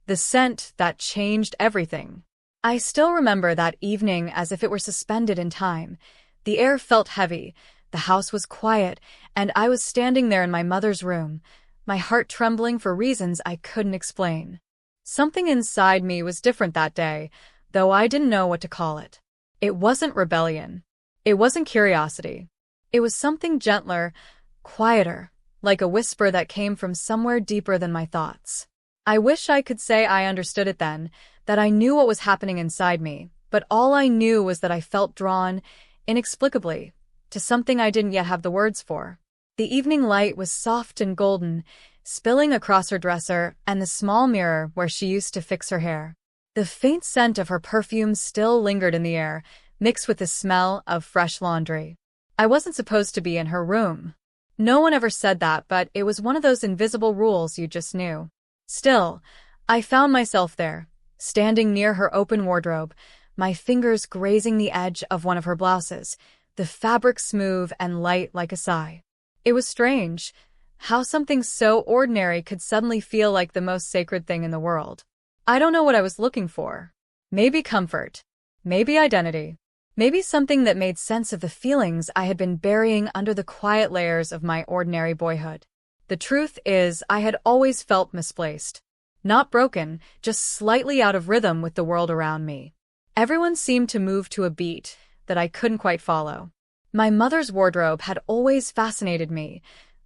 The scent that changed everything. I still remember that evening as if it were suspended in time. The air felt heavy, the house was quiet, and I was standing there in my mother's room, my heart trembling for reasons I couldn't explain. Something inside me was different that day, though I didn't know what to call it. It wasn't rebellion. It wasn't curiosity. It was something gentler, quieter, like a whisper that came from somewhere deeper than my thoughts. I wish I could say I understood it then, that I knew what was happening inside me, but all I knew was that I felt drawn, inexplicably, to something I didn't yet have the words for. The evening light was soft and golden, spilling across her dresser and the small mirror where she used to fix her hair. The faint scent of her perfume still lingered in the air, mixed with the smell of fresh laundry. I wasn't supposed to be in her room. No one ever said that, but it was one of those invisible rules you just knew. Still, I found myself there, standing near her open wardrobe, my fingers grazing the edge of one of her blouses, the fabric smooth and light like a sigh. It was strange, how something so ordinary could suddenly feel like the most sacred thing in the world. I don't know what I was looking for. Maybe comfort. Maybe identity. Maybe something that made sense of the feelings I had been burying under the quiet layers of my ordinary boyhood. The truth is, I had always felt misplaced. Not broken, just slightly out of rhythm with the world around me. Everyone seemed to move to a beat that I couldn't quite follow. My mother's wardrobe had always fascinated me,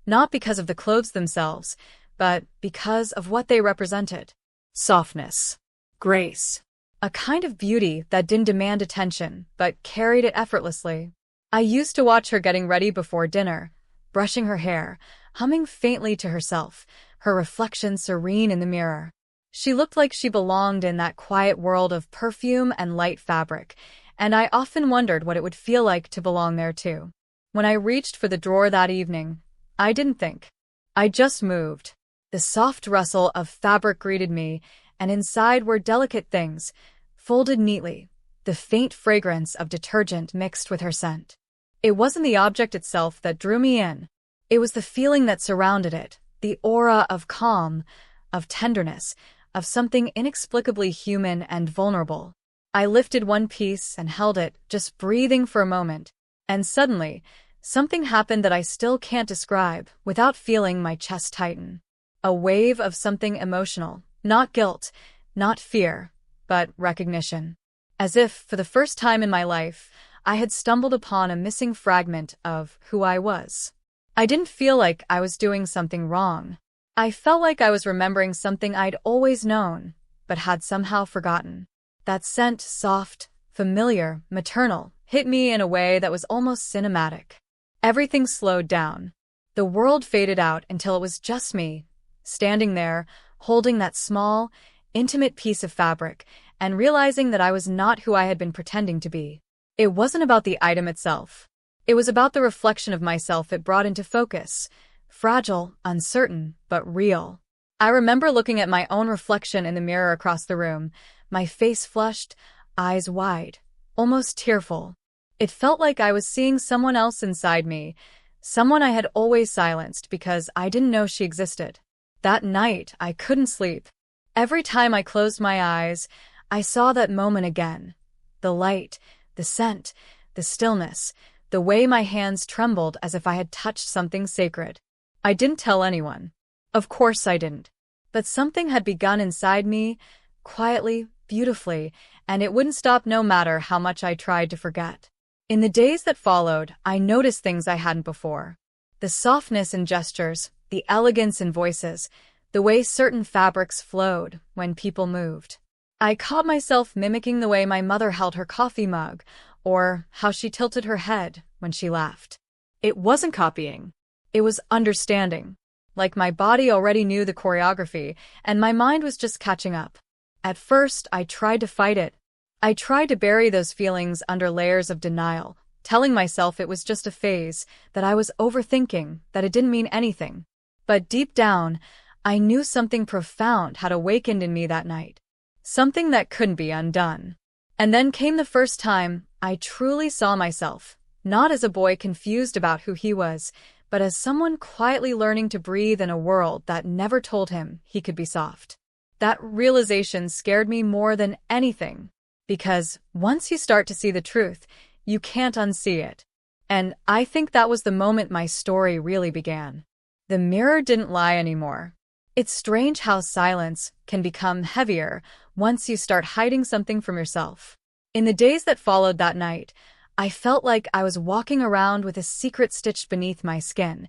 not because of the clothes themselves, but because of what they represented. Softness. Grace. A kind of beauty that didn't demand attention, but carried it effortlessly. I used to watch her getting ready before dinner, brushing her hair, humming faintly to herself, her reflection serene in the mirror. She looked like she belonged in that quiet world of perfume and light fabric, and I often wondered what it would feel like to belong there too. When I reached for the drawer that evening, I didn't think. I just moved. The soft rustle of fabric greeted me, and inside were delicate things, folded neatly, the faint fragrance of detergent mixed with her scent. It wasn't the object itself that drew me in. It was the feeling that surrounded it, the aura of calm, of tenderness, of something inexplicably human and vulnerable. I lifted one piece and held it, just breathing for a moment, and suddenly, something happened that I still can't describe without feeling my chest tighten. A wave of something emotional, not guilt, not fear, but recognition. As if, for the first time in my life, I had stumbled upon a missing fragment of who I was. I didn't feel like I was doing something wrong. I felt like I was remembering something I'd always known, but had somehow forgotten. That scent, soft, familiar, maternal, hit me in a way that was almost cinematic. Everything slowed down. The world faded out until it was just me, standing there, holding that small, intimate piece of fabric, and realizing that I was not who I had been pretending to be. It wasn't about the item itself. It was about the reflection of myself it brought into focus. Fragile, uncertain, but real. I remember looking at my own reflection in the mirror across the room, my face flushed, eyes wide, almost tearful. It felt like I was seeing someone else inside me, someone I had always silenced because I didn't know she existed. That night, I couldn't sleep. Every time I closed my eyes, I saw that moment again. The light, the scent, the stillness, the way my hands trembled as if I had touched something sacred. I didn't tell anyone. Of course I didn't. But something had begun inside me, quietly, beautifully, and it wouldn't stop no matter how much I tried to forget. In the days that followed, I noticed things I hadn't before. The softness in gestures, the elegance in voices, the way certain fabrics flowed when people moved. I caught myself mimicking the way my mother held her coffee mug, or how she tilted her head when she laughed. It wasn't copying. It was understanding. Like my body already knew the choreography, and my mind was just catching up. At first, I tried to fight it. I tried to bury those feelings under layers of denial, telling myself it was just a phase, that I was overthinking, that it didn't mean anything. But deep down, I knew something profound had awakened in me that night. Something that couldn't be undone. And then came the first time I truly saw myself, not as a boy confused about who he was, but as someone quietly learning to breathe in a world that never told him he could be soft. That realization scared me more than anything. Because once you start to see the truth, you can't unsee it. And I think that was the moment my story really began. The mirror didn't lie anymore. It's strange how silence can become heavier once you start hiding something from yourself. In the days that followed that night, I felt like I was walking around with a secret stitched beneath my skin,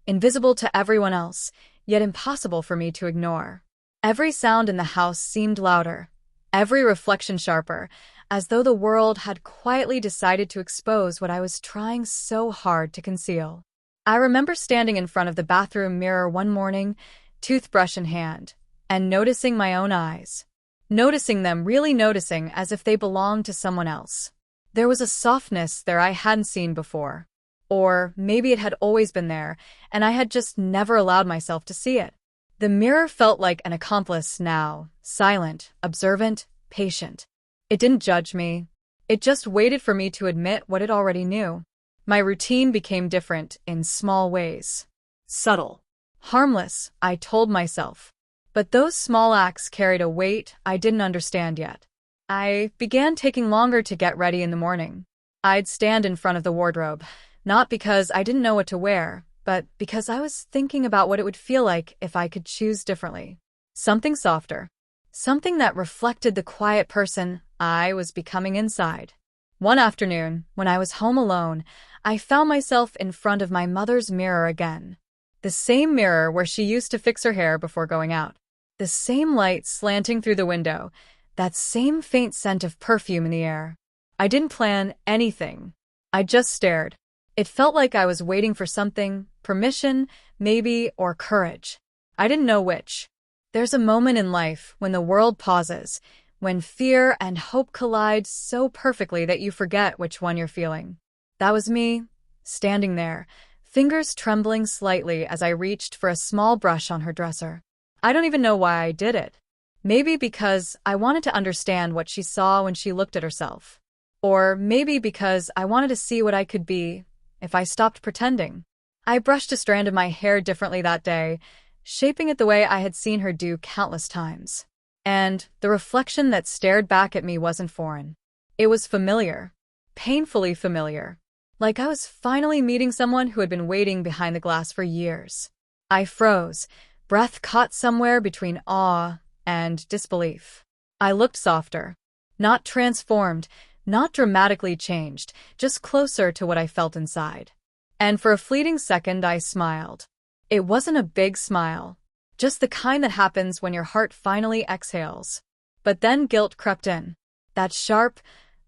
invisible to everyone else, yet impossible for me to ignore. Every sound in the house seemed louder, every reflection sharper, as though the world had quietly decided to expose what I was trying so hard to conceal. I remember standing in front of the bathroom mirror one morning, toothbrush in hand, and noticing my own eyes. Noticing them, really noticing, as if they belonged to someone else. There was a softness there I hadn't seen before. Or maybe it had always been there, and I had just never allowed myself to see it. The mirror felt like an accomplice now, silent, observant, patient. It didn't judge me. It just waited for me to admit what it already knew. My routine became different in small ways. Subtle. Harmless, I told myself. But those small acts carried a weight I didn't understand yet. I began taking longer to get ready in the morning. I'd stand in front of the wardrobe, not because I didn't know what to wear, but because I was thinking about what it would feel like if I could choose differently. Something softer. Something that reflected the quiet person I was becoming inside. One afternoon, when I was home alone, I found myself in front of my mother's mirror again. The same mirror where she used to fix her hair before going out. The same light slanting through the window. That same faint scent of perfume in the air. I didn't plan anything. I just stared. It felt like I was waiting for something, permission, maybe, or courage. I didn't know which. There's a moment in life when the world pauses, when fear and hope collide so perfectly that you forget which one you're feeling. That was me, standing there, fingers trembling slightly as I reached for a small brush on her dresser. I don't even know why I did it. Maybe because I wanted to understand what she saw when she looked at herself. Or maybe because I wanted to see what I could be if I stopped pretending. I brushed a strand of my hair differently that day, shaping it the way I had seen her do countless times. And the reflection that stared back at me wasn't foreign. It was familiar. Painfully familiar. Like I was finally meeting someone who had been waiting behind the glass for years. I froze, breath caught somewhere between awe and disbelief. I looked softer. Not transformed, not dramatically changed, just closer to what I felt inside. And for a fleeting second, I smiled. It wasn't a big smile, just the kind that happens when your heart finally exhales. But then guilt crept in. That sharp,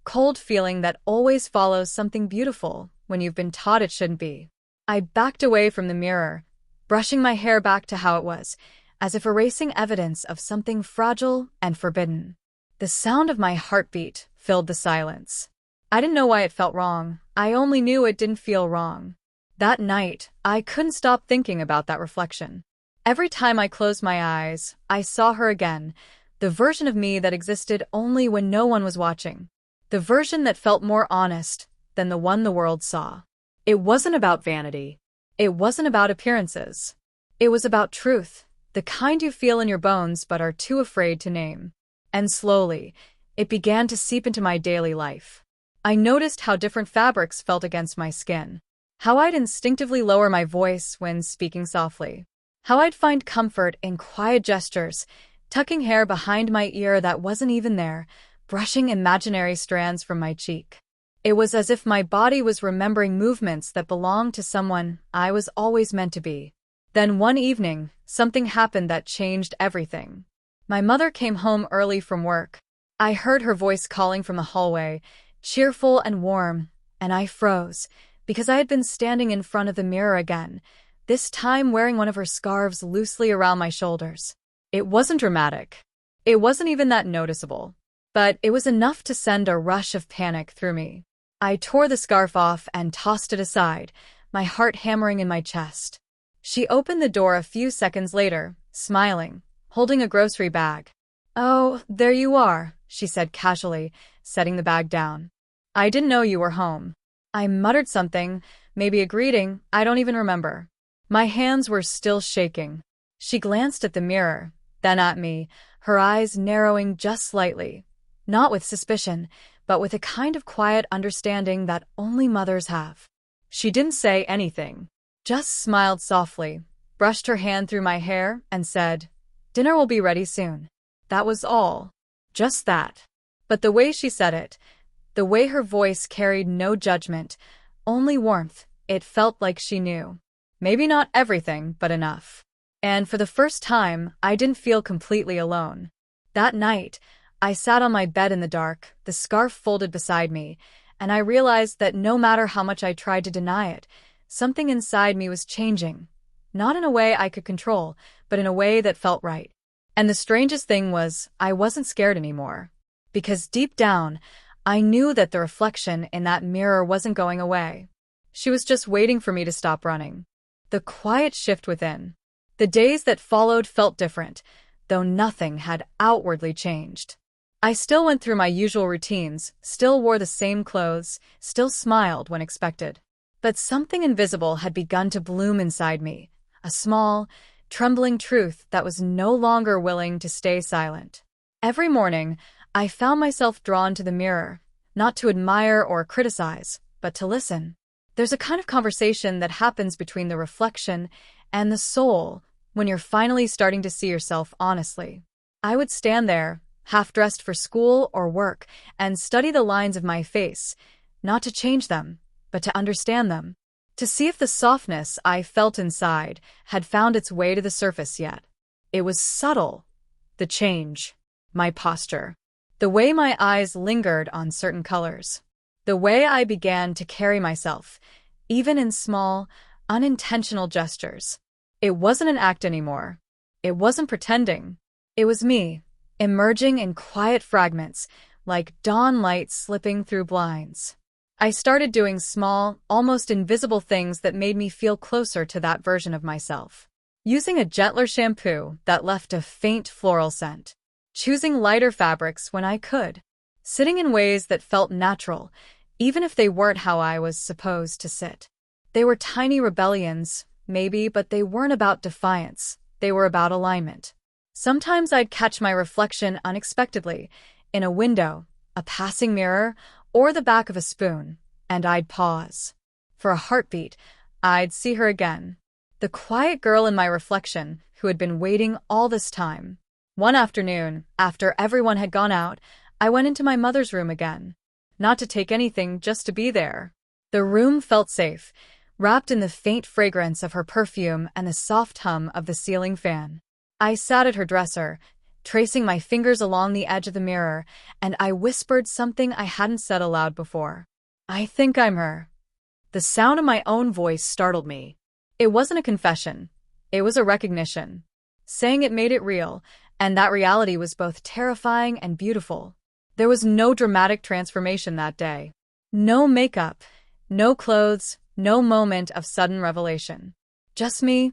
cold feeling that always follows something beautiful when you've been taught it shouldn't be. I backed away from the mirror, brushing my hair back to how it was, as if erasing evidence of something fragile and forbidden. The sound of my heartbeat filled the silence. I didn't know why it felt wrong. I only knew it didn't feel wrong. That night, I couldn't stop thinking about that reflection. Every time I closed my eyes, I saw her again, the version of me that existed only when no one was watching. The version that felt more honest than the one the world saw. It wasn't about vanity. It wasn't about appearances. It was about truth, the kind you feel in your bones but are too afraid to name. And slowly, it began to seep into my daily life. I noticed how different fabrics felt against my skin. How I'd instinctively lower my voice when speaking softly. How I'd find comfort in quiet gestures, tucking hair behind my ear that wasn't even there, brushing imaginary strands from my cheek. It was as if my body was remembering movements that belonged to someone I was always meant to be. Then one evening, something happened that changed everything. My mother came home early from work. I heard her voice calling from the hallway, cheerful and warm, and I froze, because I had been standing in front of the mirror again, this time wearing one of her scarves loosely around my shoulders. It wasn't dramatic. It wasn't even that noticeable. But it was enough to send a rush of panic through me. I tore the scarf off and tossed it aside, my heart hammering in my chest. She opened the door a few seconds later, smiling, holding a grocery bag. "Oh, there you are," she said casually, setting the bag down. "I didn't know you were home." I muttered something, maybe a greeting, I don't even remember. My hands were still shaking. She glanced at the mirror, then at me, her eyes narrowing just slightly. Not with suspicion, but with a kind of quiet understanding that only mothers have. She didn't say anything, just smiled softly, brushed her hand through my hair, and said, "Dinner will be ready soon." That was all. Just that. But the way she said it, the way her voice carried no judgment, only warmth, it felt like she knew. Maybe not everything, but enough. And for the first time, I didn't feel completely alone. That night, I sat on my bed in the dark, the scarf folded beside me, and I realized that no matter how much I tried to deny it, something inside me was changing. Not in a way I could control, but in a way that felt right. And the strangest thing was, I wasn't scared anymore. Because deep down, I knew that the reflection in that mirror wasn't going away. She was just waiting for me to stop running. The quiet shift within. The days that followed felt different, though nothing had outwardly changed. I still went through my usual routines, still wore the same clothes, still smiled when expected. But something invisible had begun to bloom inside me, a small, trembling truth that was no longer willing to stay silent. Every morning, I found myself drawn to the mirror, not to admire or criticize, but to listen. There's a kind of conversation that happens between the reflection and the soul when you're finally starting to see yourself honestly. I would stand there, half-dressed for school or work, and study the lines of my face, not to change them, but to understand them. To see if the softness I felt inside had found its way to the surface yet. It was subtle. The change. My posture. The way my eyes lingered on certain colors. The way I began to carry myself, even in small, unintentional gestures. It wasn't an act anymore. It wasn't pretending. It was me, emerging in quiet fragments, like dawn light slipping through blinds. I started doing small, almost invisible things that made me feel closer to that version of myself. Using a gentler shampoo that left a faint floral scent. Choosing lighter fabrics when I could. Sitting in ways that felt natural, even if they weren't how I was supposed to sit. They were tiny rebellions, maybe, but they weren't about defiance. They were about alignment. Sometimes I'd catch my reflection unexpectedly, in a window, a passing mirror, or the back of a spoon, and I'd pause. For a heartbeat, I'd see her again. The quiet girl in my reflection, who had been waiting all this time. One afternoon, after everyone had gone out, I went into my mother's room again. Not to take anything, just to be there. The room felt safe, wrapped in the faint fragrance of her perfume and the soft hum of the ceiling fan. I sat at her dresser, tracing my fingers along the edge of the mirror, and I whispered something I hadn't said aloud before. "I think I'm her." The sound of my own voice startled me. It wasn't a confession. It was a recognition. Saying it made it real, and that reality was both terrifying and beautiful. There was no dramatic transformation that day. No makeup, no clothes, no moment of sudden revelation. Just me,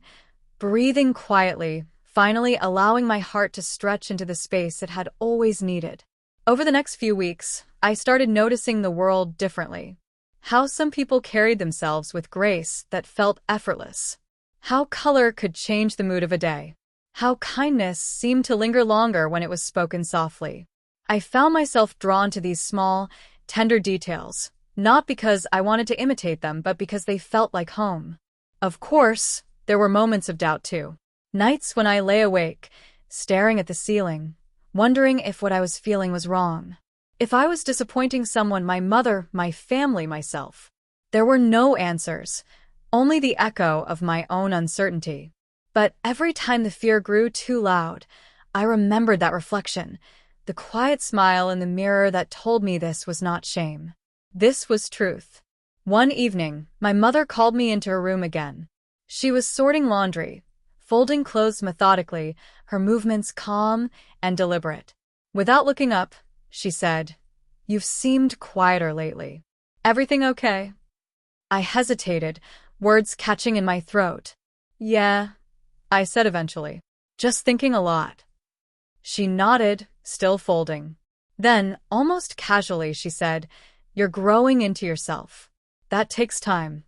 breathing quietly, finally allowing my heart to stretch into the space it had always needed. Over the next few weeks, I started noticing the world differently. How some people carried themselves with grace that felt effortless. How color could change the mood of a day. How kindness seemed to linger longer when it was spoken softly. I found myself drawn to these small, tender details, not because I wanted to imitate them, but because they felt like home. Of course, there were moments of doubt too. Nights when I lay awake, staring at the ceiling, wondering if what I was feeling was wrong. If I was disappointing someone, my mother, my family, myself. There were no answers, only the echo of my own uncertainty. But every time the fear grew too loud, I remembered that reflection, the quiet smile in the mirror that told me this was not shame. This was truth. One evening, my mother called me into her room again. She was sorting laundry, folding clothes methodically, her movements calm and deliberate. Without looking up, she said, "You've seemed quieter lately. Everything okay?" I hesitated, words catching in my throat. "Yeah," I said eventually. "Just thinking a lot." She nodded, still folding. Then, almost casually, she said, "You're growing into yourself. That takes time."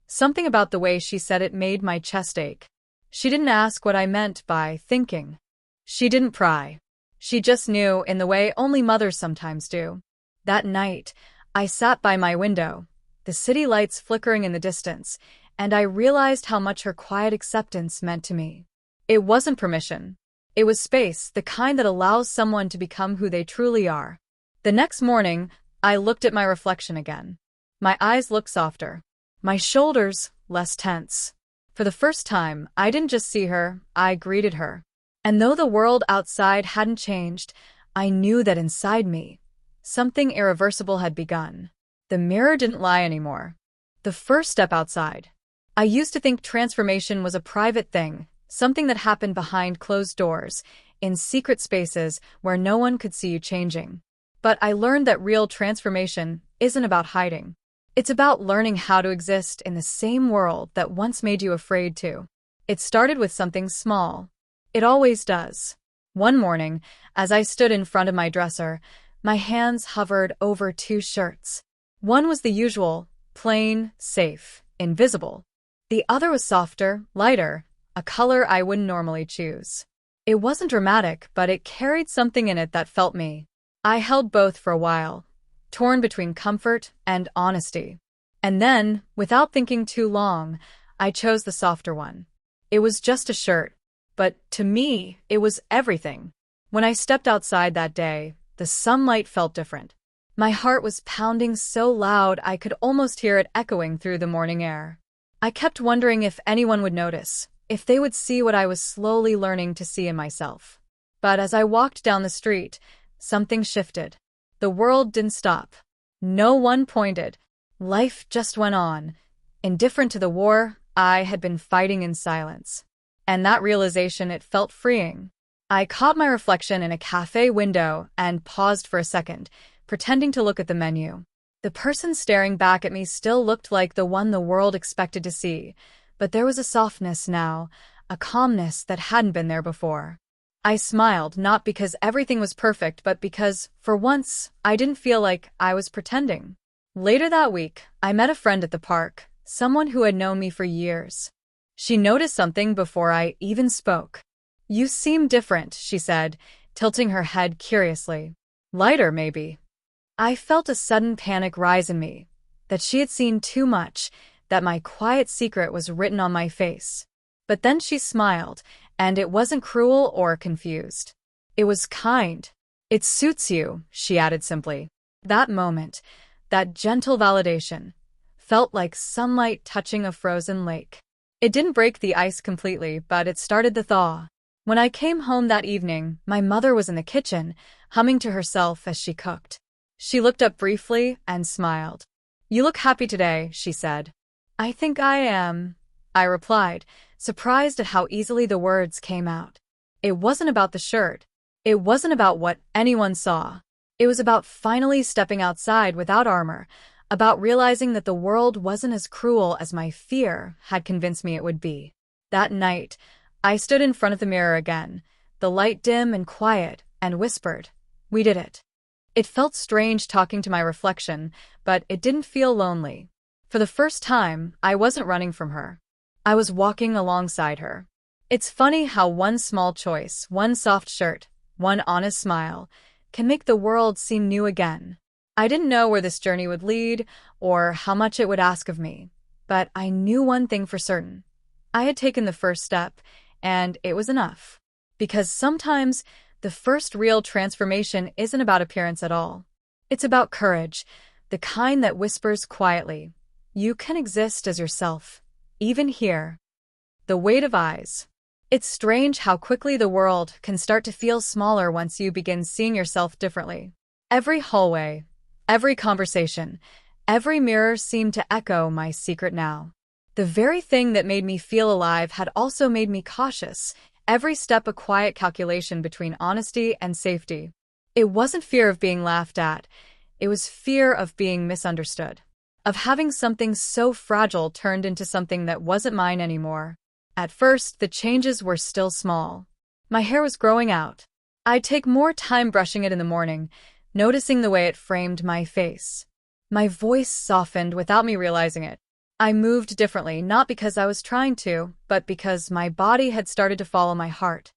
Something about the way she said it made my chest ache. She didn't ask what I meant by thinking. She didn't pry. She just knew in the way only mothers sometimes do. That night, I sat by my window, the city lights flickering in the distance, and I realized how much her quiet acceptance meant to me. It wasn't permission. It was space, the kind that allows someone to become who they truly are. The next morning, I looked at my reflection again. My eyes looked softer. My shoulders less tense. For the first time, I didn't just see her, I greeted her. And though the world outside hadn't changed, I knew that inside me, something irreversible had begun. The mirror didn't lie anymore. The first step outside. I used to think transformation was a private thing, something that happened behind closed doors, in secret spaces where no one could see you changing. But I learned that real transformation isn't about hiding. It's about learning how to exist in the same world that once made you afraid to. It started with something small. It always does. One morning, as I stood in front of my dresser, my hands hovered over two shirts. One was the usual, plain, safe, invisible. The other was softer, lighter, a color I wouldn't normally choose. It wasn't dramatic, but it carried something in it that felt me. I held both for a while, torn between comfort and honesty. And then, without thinking too long, I chose the softer one. It was just a shirt, but to me, it was everything. When I stepped outside that day, the sunlight felt different. My heart was pounding so loud I could almost hear it echoing through the morning air. I kept wondering if anyone would notice, if they would see what I was slowly learning to see in myself. But as I walked down the street, something shifted. The world didn't stop. No one pointed. Life just went on. Indifferent to the war I had been fighting in silence. And that realization, it felt freeing. I caught my reflection in a cafe window and paused for a second, pretending to look at the menu. The person staring back at me still looked like the one the world expected to see, but there was a softness now, a calmness that hadn't been there before. I smiled, not because everything was perfect, but because, for once, I didn't feel like I was pretending. Later that week, I met a friend at the park, someone who had known me for years. She noticed something before I even spoke. "You seem different," she said, tilting her head curiously. "Lighter, maybe." I felt a sudden panic rise in me, that she had seen too much, that my quiet secret was written on my face. But then she smiled, and it wasn't cruel or confused. It was kind. "It suits you," she added simply. That moment, that gentle validation, felt like sunlight touching a frozen lake. It didn't break the ice completely, but it started the thaw. When I came home that evening, my mother was in the kitchen, humming to herself as she cooked. She looked up briefly and smiled. "You look happy today," she said. "I think I am," I replied, surprised at how easily the words came out. It wasn't about the shirt. It wasn't about what anyone saw. It was about finally stepping outside without armor, about realizing that the world wasn't as cruel as my fear had convinced me it would be. That night, I stood in front of the mirror again, the light dim and quiet, and whispered, "We did it." It felt strange talking to my reflection, but it didn't feel lonely. For the first time, I wasn't running from her. I was walking alongside her. It's funny how one small choice, one soft shirt, one honest smile, can make the world seem new again. I didn't know where this journey would lead, or how much it would ask of me, but I knew one thing for certain. I had taken the first step, and it was enough. Because sometimes, the first real transformation isn't about appearance at all. It's about courage, the kind that whispers quietly, "You can exist as yourself, even here." The weight of eyes. It's strange how quickly the world can start to feel smaller once you begin seeing yourself differently. Every hallway, every conversation, every mirror seemed to echo my secret now. The very thing that made me feel alive had also made me cautious, every step a quiet calculation between honesty and safety. It wasn't fear of being laughed at, it was fear of being misunderstood, of having something so fragile turned into something that wasn't mine anymore. At first, the changes were still small. My hair was growing out. I'd take more time brushing it in the morning, noticing the way it framed my face. My voice softened without me realizing it. I moved differently, not because I was trying to, but because my body had started to follow my heart.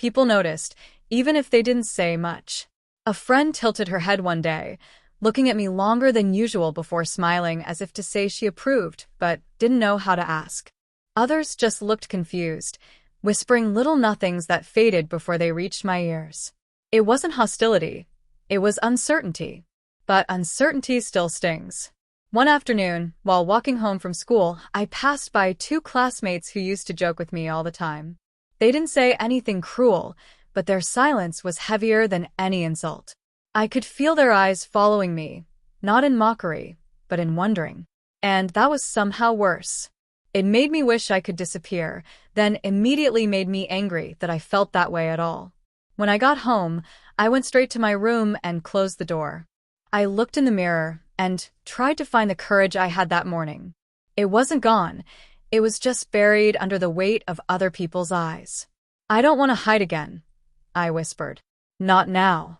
People noticed, even if they didn't say much. A friend tilted her head one day, looking at me longer than usual before smiling as if to say she approved, but didn't know how to ask. Others just looked confused, whispering little nothings that faded before they reached my ears. It wasn't hostility. It was uncertainty. But uncertainty still stings. One afternoon, while walking home from school, I passed by two classmates who used to joke with me all the time. They didn't say anything cruel, but their silence was heavier than any insult. I could feel their eyes following me, not in mockery, but in wondering. And that was somehow worse. It made me wish I could disappear, then immediately made me angry that I felt that way at all. When I got home, I went straight to my room and closed the door. I looked in the mirror and tried to find the courage I had that morning. It wasn't gone. It was just buried under the weight of other people's eyes. "I don't want to hide again," I whispered. "Not now."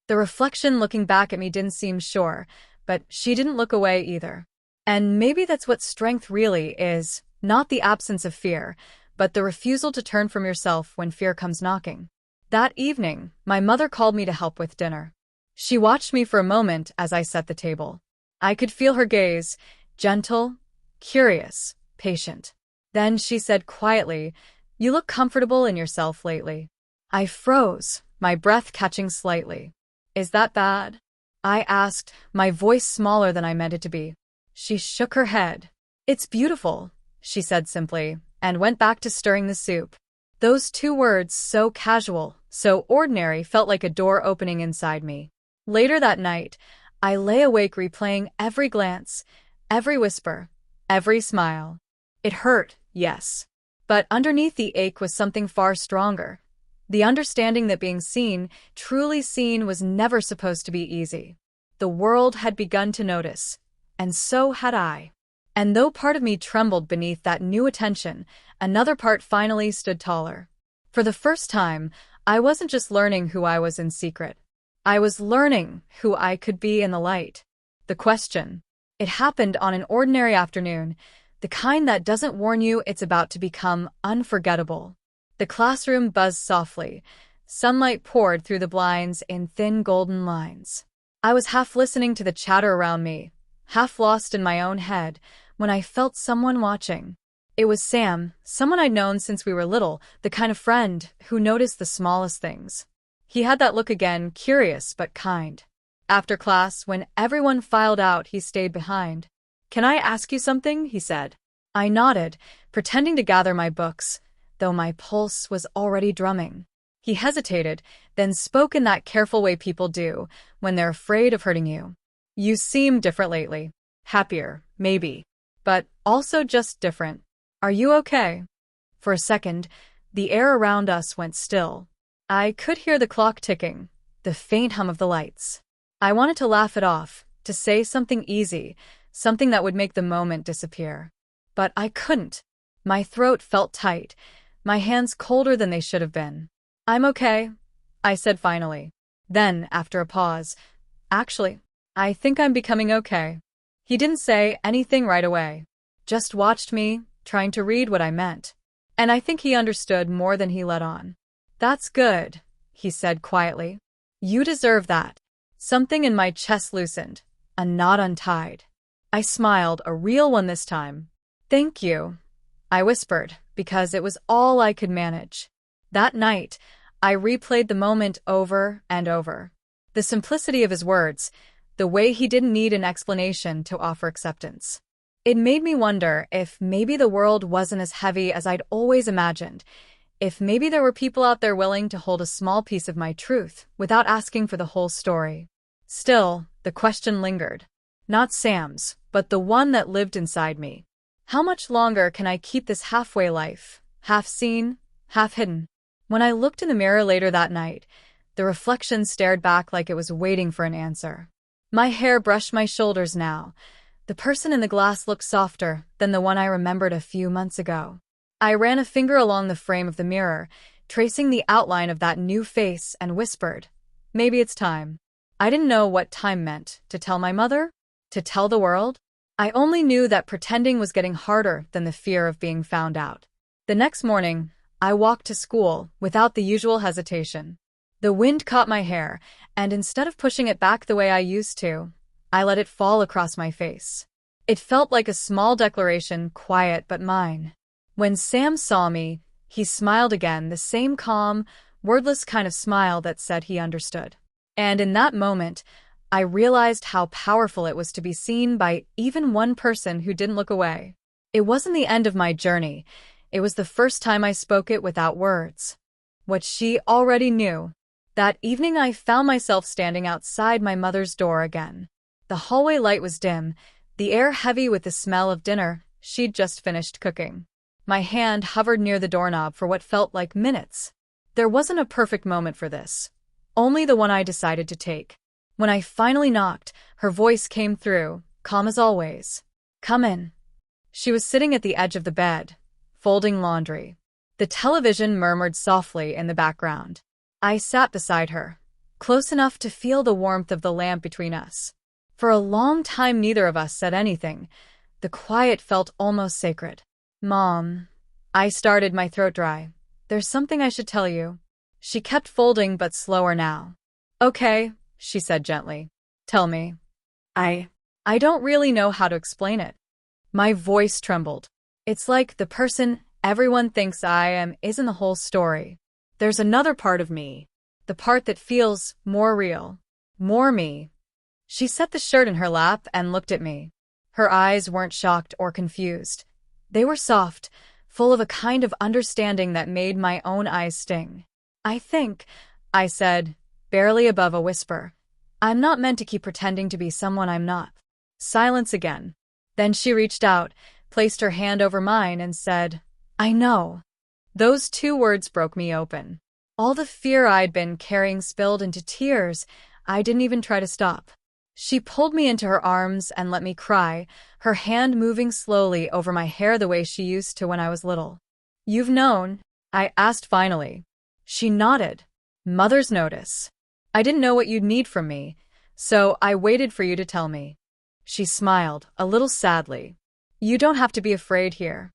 The reflection looking back at me didn't seem sure, but she didn't look away either. And maybe that's what strength really is, not the absence of fear, but the refusal to turn from yourself when fear comes knocking. That evening, my mother called me to help with dinner. She watched me for a moment as I set the table. I could feel her gaze, gentle, curious, patient. Then she said quietly, "You look comfortable in yourself lately." I froze, my breath catching slightly. "Is that bad?" I asked, my voice smaller than I meant it to be. She shook her head. "It's beautiful," she said simply, and went back to stirring the soup. Those two words, so casual, so ordinary, felt like a door opening inside me. Later that night, I lay awake replaying every glance, every whisper, every smile. It hurt, yes. But underneath the ache was something far stronger. The understanding that being seen, truly seen, was never supposed to be easy. The world had begun to notice, and so had I. And though part of me trembled beneath that new attention, another part finally stood taller. For the first time, I wasn't just learning who I was in secret. I was learning who I could be in the light. The question. It happened on an ordinary afternoon, the kind that doesn't warn you it's about to become unforgettable. The classroom buzzed softly. Sunlight poured through the blinds in thin golden lines. I was half listening to the chatter around me, half lost in my own head, when I felt someone watching. It was Sam, someone I'd known since we were little, the kind of friend who noticed the smallest things. He had that look again, curious but kind. After class, when everyone filed out, he stayed behind. "Can I ask you something?" he said. I nodded, pretending to gather my books, though my pulse was already drumming. He hesitated, then spoke in that careful way people do when they're afraid of hurting you. "You seem different lately. Happier, maybe. But also just different. Are you okay?" For a second, the air around us went still. I could hear the clock ticking, the faint hum of the lights. I wanted to laugh it off, to say something easy, something that would make the moment disappear. But I couldn't. My throat felt tight, my hands colder than they should have been. "I'm okay," I said finally. Then, after a pause, "Actually, I think I'm becoming okay." He didn't say anything right away, just watched me, trying to read what I meant. And I think he understood more than he let on. "That's good," he said quietly. "You deserve that." Something in my chest loosened, a knot untied. I smiled, a real one this time. "Thank you," I whispered, because it was all I could manage. That night, I replayed the moment over and over. The simplicity of his words, the way he didn't need an explanation to offer acceptance. It made me wonder if maybe the world wasn't as heavy as I'd always imagined, if maybe there were people out there willing to hold a small piece of my truth without asking for the whole story. Still, the question lingered. Not Sam's, but the one that lived inside me. How much longer can I keep this halfway life, half seen, half hidden? When I looked in the mirror later that night, the reflection stared back like it was waiting for an answer. My hair brushed my shoulders now. The person in the glass looked softer than the one I remembered a few months ago. I ran a finger along the frame of the mirror, tracing the outline of that new face, and whispered, "Maybe it's time." I didn't know what time meant. To tell my mother? To tell the world? I only knew that pretending was getting harder than the fear of being found out. The next morning, I walked to school without the usual hesitation. The wind caught my hair, and instead of pushing it back the way I used to, I let it fall across my face. It felt like a small declaration, quiet but mine. When Sam saw me, he smiled again, the same calm, wordless kind of smile that said he understood. And in that moment, I realized how powerful it was to be seen by even one person who didn't look away. It wasn't the end of my journey. It was the first time I spoke it without words. What she already knew. That evening I found myself standing outside my mother's door again. The hallway light was dim, the air heavy with the smell of dinner she'd just finished cooking. My hand hovered near the doorknob for what felt like minutes. There wasn't a perfect moment for this, only the one I decided to take. When I finally knocked, her voice came through, calm as always. "Come in." She was sitting at the edge of the bed, folding laundry. The television murmured softly in the background. I sat beside her, close enough to feel the warmth of the lamp between us. For a long time neither of us said anything. The quiet felt almost sacred. "Mom," I started, my throat dry. "There's something I should tell you." She kept folding, but slower now. "Okay," she said gently. "Tell me." I don't really know how to explain it." My voice trembled. "It's like the person everyone thinks I am isn't the whole story. There's another part of me. The part that feels more real. More me." She set the shirt in her lap and looked at me. Her eyes weren't shocked or confused. They were soft, full of a kind of understanding that made my own eyes sting. "I think," I said, barely above a whisper, "I'm not meant to keep pretending to be someone I'm not." Silence again. Then she reached out, placed her hand over mine, and said, "I know." Those two words broke me open. All the fear I'd been carrying spilled into tears. I didn't even try to stop. She pulled me into her arms and let me cry, her hand moving slowly over my hair the way she used to when I was little. "You've known?" I asked finally. She nodded. "Mother's notice. I didn't know what you'd need from me, so I waited for you to tell me." She smiled, a little sadly. "You don't have to be afraid here."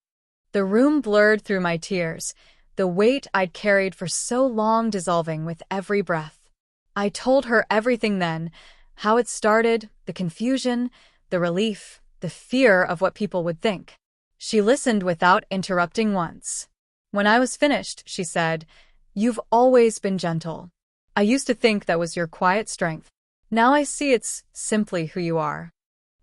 The room blurred through my tears, the weight I'd carried for so long dissolving with every breath. I told her everything then, how it started, the confusion, the relief, the fear of what people would think. She listened without interrupting once. When I was finished, she said, "You've always been gentle. I used to think that was your quiet strength. Now I see it's simply who you are."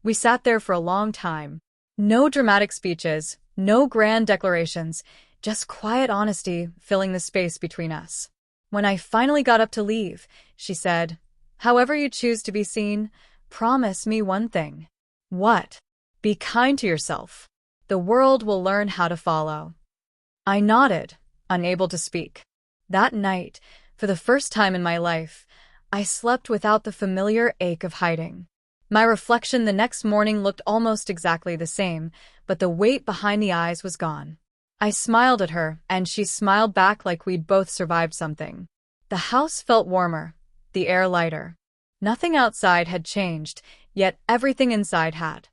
We sat there for a long time. No dramatic speeches, no grand declarations, just quiet honesty filling the space between us. When I finally got up to leave, she said, "However you choose to be seen, promise me one thing." "What?" "Be kind to yourself. The world will learn how to follow." I nodded, unable to speak. That night, for the first time in my life, I slept without the familiar ache of hiding. My reflection the next morning looked almost exactly the same, but the weight behind the eyes was gone. I smiled at her, and she smiled back like we'd both survived something. The house felt warmer, the air lighter. Nothing outside had changed, yet everything inside had.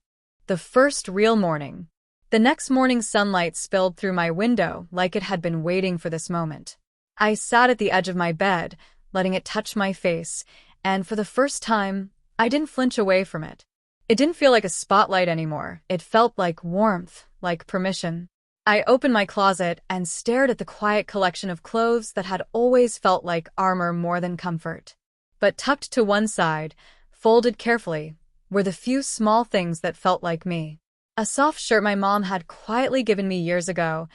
The first real morning. The next morning's sunlight spilled through my window like it had been waiting for this moment. I sat at the edge of my bed, letting it touch my face, and for the first time, I didn't flinch away from it. It didn't feel like a spotlight anymore. It felt like warmth, like permission. I opened my closet and stared at the quiet collection of clothes that had always felt like armor more than comfort. But tucked to one side, folded carefully, were the few small things that felt like me. A soft shirt my mom had quietly given me years ago,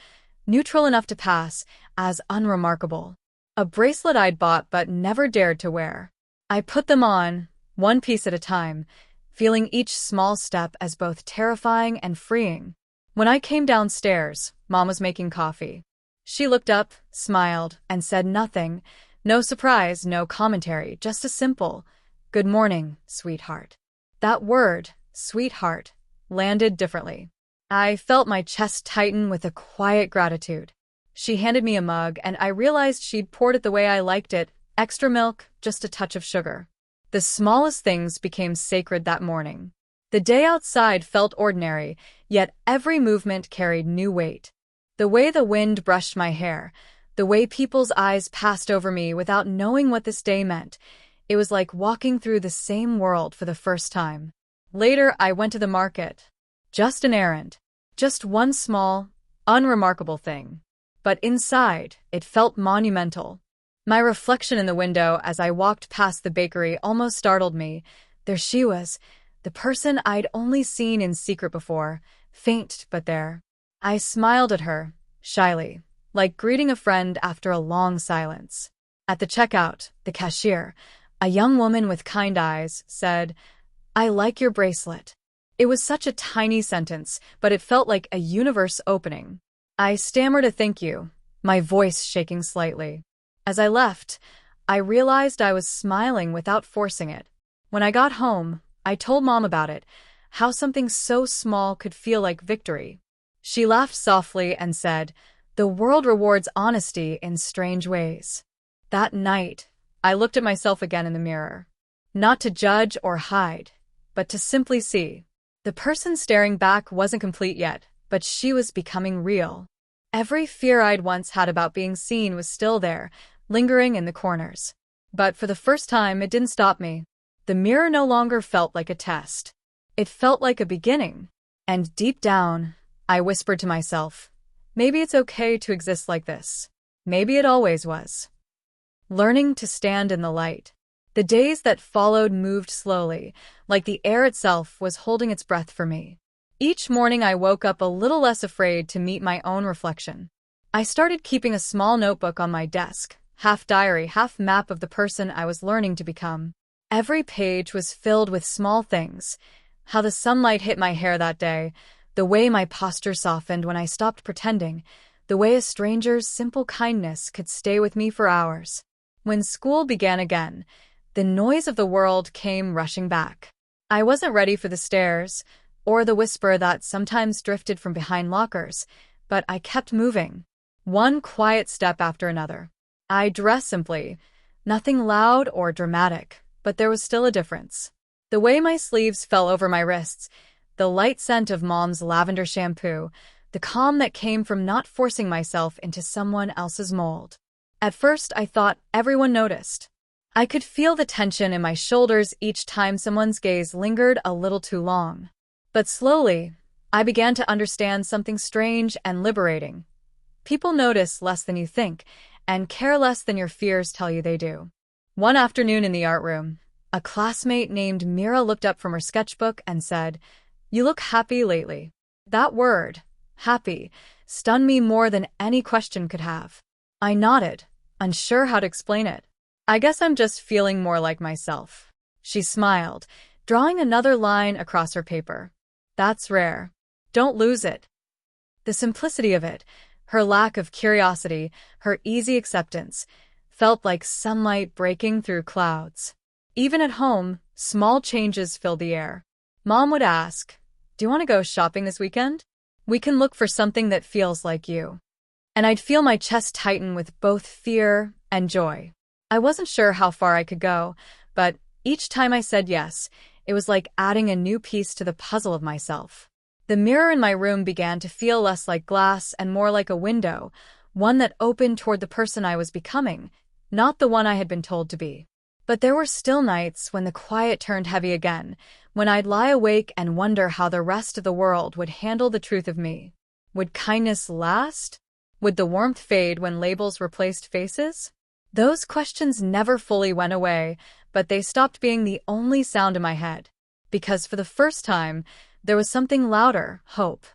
neutral enough to pass as unremarkable. A bracelet I'd bought but never dared to wear. I put them on, one piece at a time, feeling each small step as both terrifying and freeing. When I came downstairs, Mom was making coffee. She looked up, smiled, and said nothing. No surprise, no commentary, just a simple, "Good morning, sweetheart." That word, sweetheart, landed differently. I felt my chest tighten with a quiet gratitude. She handed me a mug, and I realized she'd poured it the way I liked it, extra milk, just a touch of sugar. The smallest things became sacred that morning. The day outside felt ordinary, yet every movement carried new weight. The way the wind brushed my hair, the way people's eyes passed over me without knowing what this day meant. It was like walking through the same world for the first time. Later, I went to the market. Just an errand. Just one small, unremarkable thing. But inside, it felt monumental. My reflection in the window as I walked past the bakery almost startled me. There she was, the person I'd only seen in secret before, faint but there. I smiled at her, shyly, like greeting a friend after a long silence. At the checkout, the cashier, a young woman with kind eyes, said, "I like your bracelet." It was such a tiny sentence, but it felt like a universe opening. I stammered a thank you, my voice shaking slightly. As I left, I realized I was smiling without forcing it. When I got home, I told Mom about it, how something so small could feel like victory. She laughed softly and said, "The world rewards honesty in strange ways." That night, I looked at myself again in the mirror. Not to judge or hide, but to simply see. The person staring back wasn't complete yet, but she was becoming real. Every fear I'd once had about being seen was still there, lingering in the corners. But for the first time, it didn't stop me. The mirror no longer felt like a test. It felt like a beginning. And deep down, I whispered to myself, maybe it's okay to exist like this. Maybe it always was. Learning to stand in the light. The days that followed moved slowly, like the air itself was holding its breath for me. Each morning I woke up a little less afraid to meet my own reflection. I started keeping a small notebook on my desk, half diary, half map of the person I was learning to become. Every page was filled with small things. How the sunlight hit my hair that day, the way my posture softened when I stopped pretending, the way a stranger's simple kindness could stay with me for hours. When school began again, the noise of the world came rushing back. I wasn't ready for the stares, or the whisper that sometimes drifted from behind lockers, but I kept moving. One quiet step after another. I dressed simply, nothing loud or dramatic, but there was still a difference. The way my sleeves fell over my wrists, the light scent of Mom's lavender shampoo, the calm that came from not forcing myself into someone else's mold. At first, I thought everyone noticed. I could feel the tension in my shoulders each time someone's gaze lingered a little too long. But slowly, I began to understand something strange and liberating. People notice less than you think, and care less than your fears tell you they do. One afternoon in the art room, a classmate named Mira looked up from her sketchbook and said, "You look happy lately." That word, happy, stunned me more than any question could have. I nodded, unsure how to explain it. "I guess I'm just feeling more like myself." She smiled, drawing another line across her paper. "That's rare. Don't lose it." The simplicity of it, her lack of curiosity, her easy acceptance, felt like sunlight breaking through clouds. Even at home, small changes filled the air. Mom would ask, "Do you want to go shopping this weekend? We can look for something that feels like you." And I'd feel my chest tighten with both fear and joy. I wasn't sure how far I could go, but each time I said yes, it was like adding a new piece to the puzzle of myself. The mirror in my room began to feel less like glass and more like a window, one that opened toward the person I was becoming, not the one I had been told to be. But there were still nights when the quiet turned heavy again, when I'd lie awake and wonder how the rest of the world would handle the truth of me. Would kindness last? Would the warmth fade when labels replaced faces? Those questions never fully went away, but they stopped being the only sound in my head. Because for the first time, there was something louder, hope.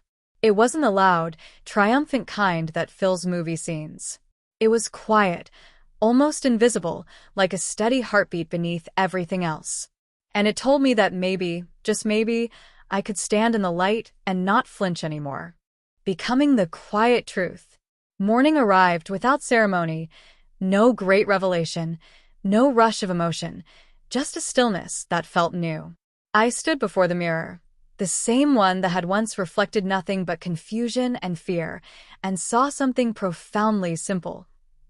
It wasn't the loud, triumphant kind that fills movie scenes. It was quiet, almost invisible, like a steady heartbeat beneath everything else. And it told me that maybe, just maybe, I could stand in the light and not flinch anymore. Becoming the quiet truth. Morning arrived without ceremony. No great revelation, no rush of emotion, just a stillness that felt new. I stood before the mirror, the same one that had once reflected nothing but confusion and fear, and saw something profoundly simple.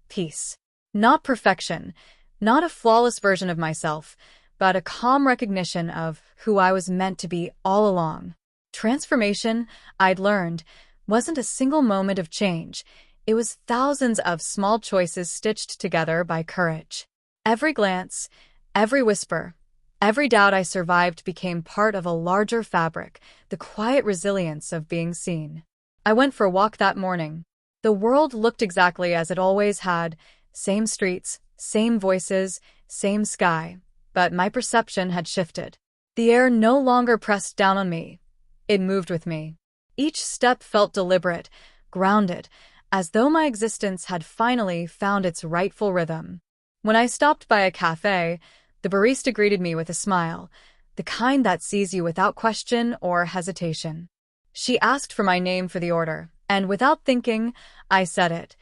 Peace. Not perfection, not a flawless version of myself, but a calm recognition of who I was meant to be all along. Transformation, I'd learned, wasn't a single moment of change. It was thousands of small choices stitched together by courage. Every glance, every whisper, every doubt I survived became part of a larger fabric, the quiet resilience of being seen. I went for a walk that morning. The world looked exactly as it always had, same streets, same voices, same sky, but my perception had shifted. The air no longer pressed down on me. It moved with me. Each step felt deliberate, grounded, as though my existence had finally found its rightful rhythm. When I stopped by a cafe, the barista greeted me with a smile, the kind that sees you without question or hesitation. She asked for my name for the order, and without thinking, I said it,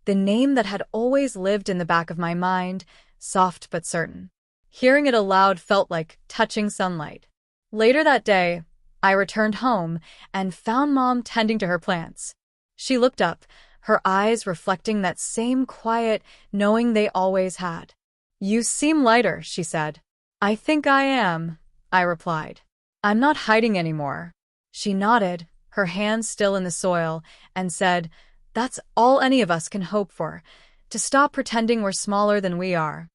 the name that had always lived in the back of my mind, soft but certain. Hearing it aloud felt like touching sunlight. Later that day, I returned home and found Mom tending to her plants. She looked up, her eyes reflecting that same quiet knowing they always had. "You seem lighter," she said. "I think I am," I replied. "I'm not hiding anymore." She nodded, her hands still in the soil, and said, "That's all any of us can hope for, to stop pretending we're smaller than we are."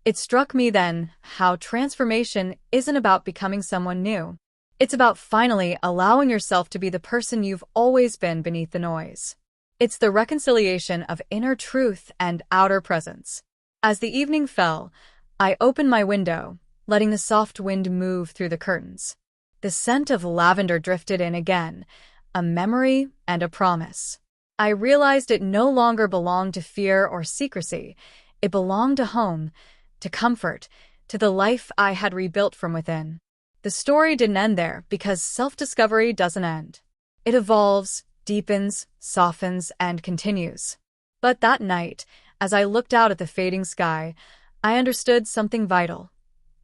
It struck me then how transformation isn't about becoming someone new. It's about finally allowing yourself to be the person you've always been beneath the noise. It's the reconciliation of inner truth and outer presence. As the evening fell, I opened my window, letting the soft wind move through the curtains. The scent of lavender drifted in again, a memory and a promise. I realized it no longer belonged to fear or secrecy. It belonged to home, to comfort, to the life I had rebuilt from within. The story didn't end there because self-discovery doesn't end. It evolves, deepens, softens, and continues. But that night, as I looked out at the fading sky, I understood something vital.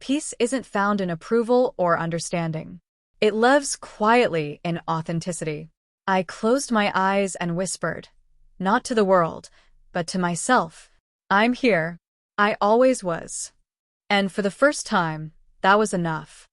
Peace isn't found in approval or understanding. It lives quietly in authenticity. I closed my eyes and whispered, not to the world, but to myself, "I'm here. I always was." And for the first time, that was enough.